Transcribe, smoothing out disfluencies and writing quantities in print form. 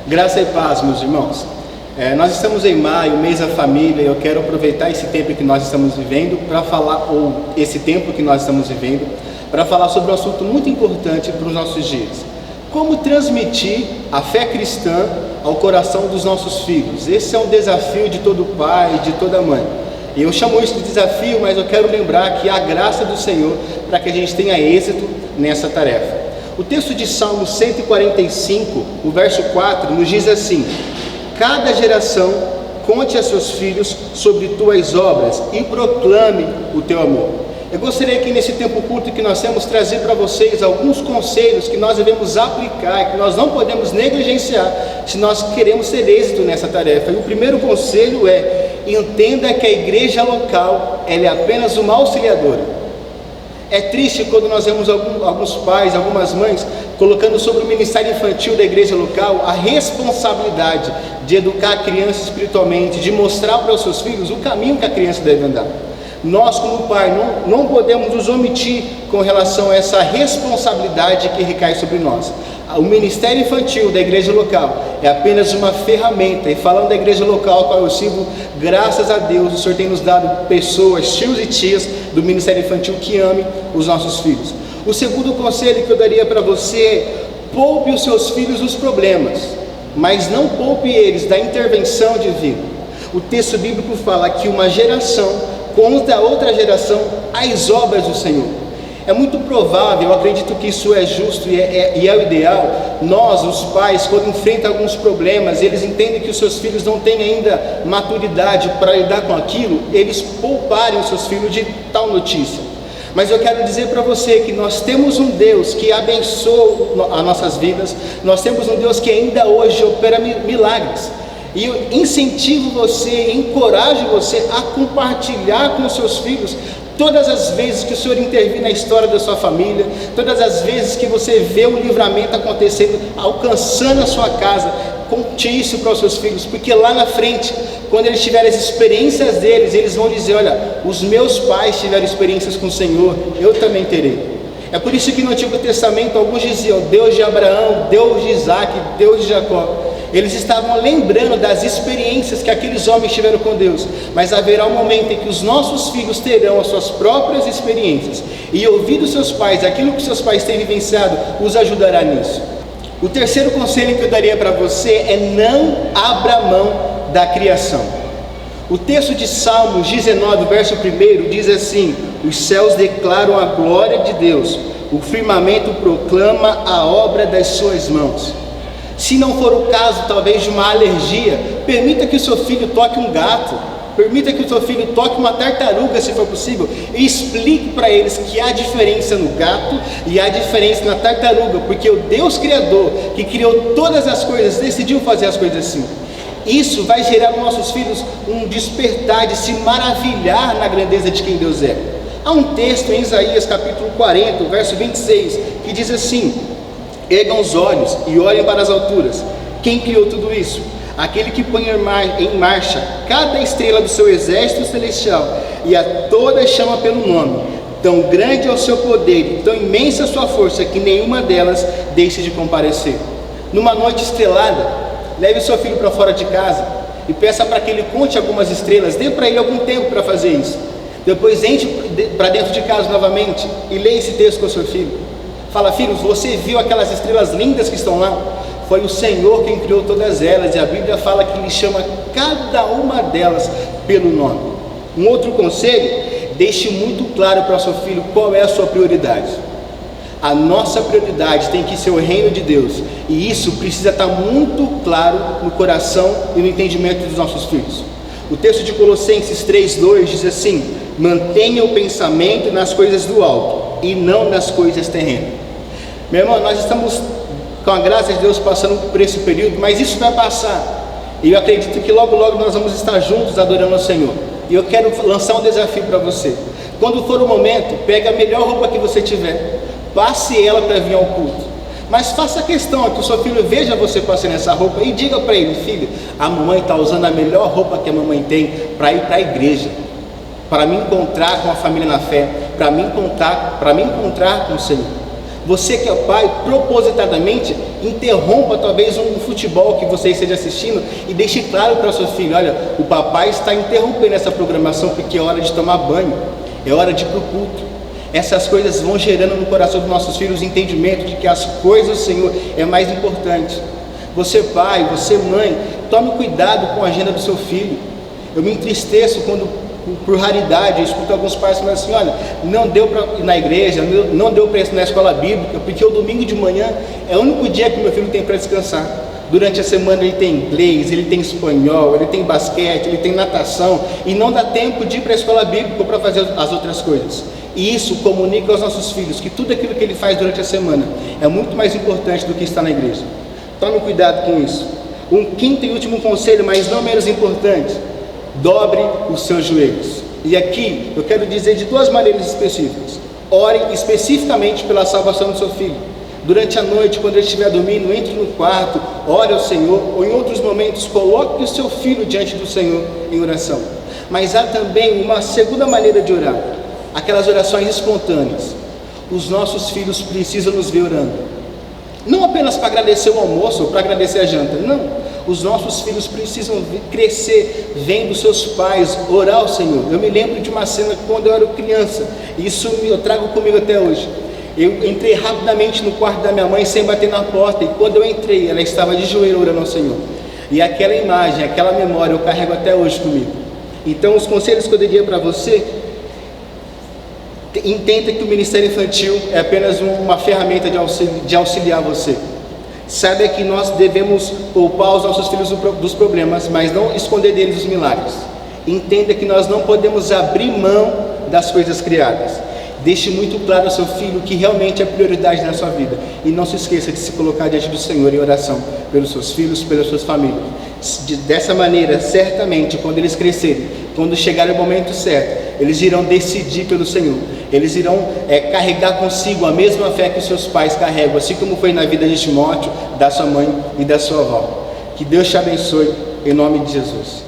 Graça e paz, meus irmãos. Nós estamos em maio, mês da família, e eu quero aproveitar esse tempo que nós estamos vivendo para falar, ou esse tempo que nós estamos vivendo, para falar sobre um assunto muito importante para os nossos dias. Como transmitir a fé cristã ao coração dos nossos filhos? Esse é um desafio de todo pai, de toda mãe. E eu chamo isso de desafio, mas eu quero lembrar que há graça do Senhor para que a gente tenha êxito nessa tarefa. O texto de Salmo 145, o verso 4, nos diz assim: cada geração conte a seus filhos sobre tuas obras e proclame o teu amor. Eu gostaria que nesse tempo curto que nós temos, trazer para vocês alguns conselhos que nós devemos aplicar, que nós não podemos negligenciar se nós queremos ter êxito nessa tarefa. E o primeiro conselho é: entenda que a igreja local ela é apenas uma auxiliadora. É triste quando nós vemos alguns pais, algumas mães, colocando sobre o ministério infantil da igreja local a responsabilidade de educar a criança espiritualmente, de mostrar para os seus filhos o caminho que a criança deve andar. Nós, como pai, não podemos nos omitir com relação a essa responsabilidade que recai sobre nós. O ministério infantil da igreja local é apenas uma ferramenta. E falando da igreja local, a qual eu sirvo, graças a Deus, o Senhor tem nos dado pessoas, tios e tias do ministério infantil que amem os nossos filhos. O segundo conselho que eu daria para você é: poupe os seus filhos dos problemas, mas não poupe eles da intervenção divina. O texto bíblico fala que uma geração conta a outra geração as obras do Senhor. É muito provável, eu acredito que isso é justo e é o ideal. Nós, os pais, quando enfrentam alguns problemas, eles entendem que os seus filhos não têm ainda maturidade para lidar com aquilo, eles pouparem os seus filhos de tal notícia. Mas eu quero dizer para você que nós temos um Deus que abençoa as nossas vidas, nós temos um Deus que ainda hoje opera milagres. E eu incentivo você, encorajo você a compartilhar com os seus filhos todas as vezes que o Senhor intervir na história da sua família, todas as vezes que você vê um livramento acontecendo, alcançando a sua casa. Conte isso para os seus filhos, porque lá na frente, quando eles tiverem as experiências deles, eles vão dizer: olha, os meus pais tiveram experiências com o Senhor, eu também terei. É por isso que no Antigo Testamento alguns diziam: Deus de Abraão, Deus de Isaac, Deus de Jacó. Eles estavam lembrando das experiências que aqueles homens tiveram com Deus. Mas haverá um momento em que os nossos filhos terão as suas próprias experiências, e ouvir dos seus pais aquilo que seus pais têm vivenciado os ajudará nisso. O terceiro conselho que eu daria para você é: não abra mão da criação. O texto de Salmos 19, verso 1, diz assim: os céus declaram a glória de Deus, o firmamento proclama a obra das suas mãos. Se não for o caso, talvez, de uma alergia, permita que o seu filho toque um gato, permita que o seu filho toque uma tartaruga, se for possível, e explique para eles que há diferença no gato e há diferença na tartaruga, porque o Deus Criador, que criou todas as coisas, decidiu fazer as coisas assim. Isso vai gerar nos nossos filhos um despertar de se maravilhar na grandeza de quem Deus é. Há um texto em Isaías capítulo 40, verso 26, que diz assim: ergam os olhos e olhem para as alturas. Quem criou tudo isso? Aquele que põe em marcha cada estrela do seu exército celestial, e a todas chama pelo nome. Tão grande é o seu poder, tão imensa a sua força, que nenhuma delas deixe de comparecer. Numa noite estrelada, leve o seu filho para fora de casa e peça para que ele conte algumas estrelas. Dê para ele algum tempo para fazer isso. Depois entre para dentro de casa novamente e leia esse texto com o seu filho. Fala: filho, você viu aquelas estrelas lindas que estão lá? Foi o Senhor quem criou todas elas, e a Bíblia fala que Ele chama cada uma delas pelo nome. Um outro conselho: deixe muito claro para o seu filho qual é a sua prioridade. A nossa prioridade tem que ser o reino de Deus, e isso precisa estar muito claro no coração e no entendimento dos nossos filhos. O texto de Colossenses 3:2 diz assim: mantenha o pensamento nas coisas do alto e não nas coisas terrenas. Meu irmão, nós estamos, com a graça de Deus, passando por esse período, mas isso vai passar, e eu acredito que logo logo nós vamos estar juntos adorando ao Senhor. E eu quero lançar um desafio para você: quando for o momento, pega a melhor roupa que você tiver, passe ela para vir ao culto, mas faça questão que o seu filho veja você passando essa roupa e diga para ele: filho, a mamãe está usando a melhor roupa que a mamãe tem para ir para a igreja, para me encontrar com a família na fé, para me encontrar com o Senhor. Você que é pai, propositadamente, interrompa talvez um futebol que você esteja assistindo e deixe claro para o seu filho: olha, o papai está interrompendo essa programação porque é hora de tomar banho, é hora de ir para o culto. Essas coisas vão gerando no coração dos nossos filhos o entendimento de que as coisas do Senhor é mais importante. Você pai, você mãe, tome cuidado com a agenda do seu filho. Eu me entristeço quando, por raridade, eu escuto alguns pais falando assim: olha, não deu para ir na igreja, não deu para ir na escola bíblica, porque o domingo de manhã é o único dia que meu filho tem para descansar. Durante a semana ele tem inglês, ele tem espanhol, ele tem basquete, ele tem natação, e não dá tempo de ir para a escola bíblica ou para fazer as outras coisas. E isso comunica aos nossos filhos que tudo aquilo que ele faz durante a semana é muito mais importante do que estar na igreja. Tome cuidado com isso. Um quinto e último conselho, mas não menos importante: dobre os seus joelhos. E aqui eu quero dizer de duas maneiras específicas. Ore especificamente pela salvação do seu filho. Durante a noite, quando ele estiver dormindo, entre no quarto, ore ao Senhor, ou em outros momentos, coloque o seu filho diante do Senhor em oração. Mas há também uma segunda maneira de orar, aquelas orações espontâneas. Os nossos filhos precisam nos ver orando. Não apenas para agradecer o almoço ou para agradecer a janta, não. Os nossos filhos precisam crescer vendo seus pais orar ao Senhor. Eu me lembro de uma cena quando eu era criança, e isso eu trago comigo até hoje. Eu entrei rapidamente no quarto da minha mãe sem bater na porta, e quando eu entrei, ela estava de joelho orando ao Senhor. E aquela imagem, aquela memória eu carrego até hoje comigo. Então os conselhos que eu daria para você: entenda que o ministério infantil é apenas uma ferramenta de auxiliar você. Saiba que nós devemos poupar os nossos filhos dos problemas, mas não esconder deles os milagres. Entenda que nós não podemos abrir mão das coisas criadas. Deixe muito claro ao seu filho que realmente é prioridade na sua vida. E não se esqueça de se colocar diante do Senhor em oração pelos seus filhos, pelas suas famílias. Dessa maneira, certamente, quando eles crescerem, quando chegar o momento certo, eles irão decidir pelo Senhor. Eles irão carregar consigo a mesma fé que os seus pais carregam, assim como foi na vida de Timóteo, da sua mãe e da sua avó. Que Deus te abençoe, em nome de Jesus.